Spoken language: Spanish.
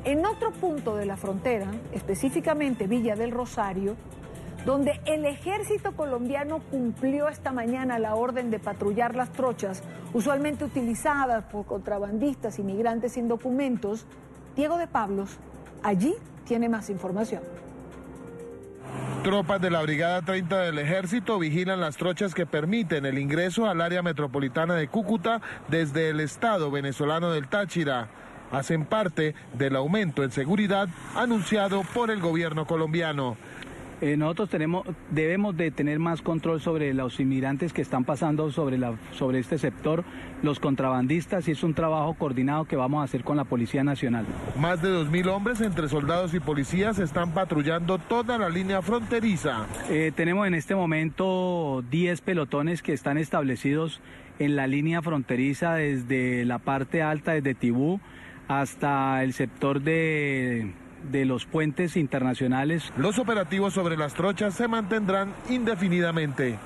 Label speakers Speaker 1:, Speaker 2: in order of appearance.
Speaker 1: En otro punto de la frontera, específicamente Villa del Rosario, donde el ejército colombiano cumplió esta mañana la orden de patrullar las trochas, usualmente utilizadas por contrabandistas y migrantes sin documentos, Diego de Pablos allí tiene más información.
Speaker 2: Tropas de la Brigada 30 del Ejército vigilan las trochas que permiten el ingreso al área metropolitana de Cúcuta desde el estado venezolano del Táchira. Hacen parte del aumento en seguridad anunciado por el gobierno colombiano.
Speaker 3: Nosotros debemos de tener más control sobre los inmigrantes que están pasando sobre este sector, los contrabandistas, y es un trabajo coordinado que vamos a hacer con la Policía Nacional.
Speaker 2: Más de 2.000 hombres entre soldados y policías están patrullando toda la línea fronteriza.
Speaker 3: Tenemos en este momento 10 pelotones que están establecidos en la línea fronteriza desde la parte alta, desde Tibú, hasta el sector de los puentes internacionales.
Speaker 2: Los operativos sobre las trochas se mantendrán indefinidamente.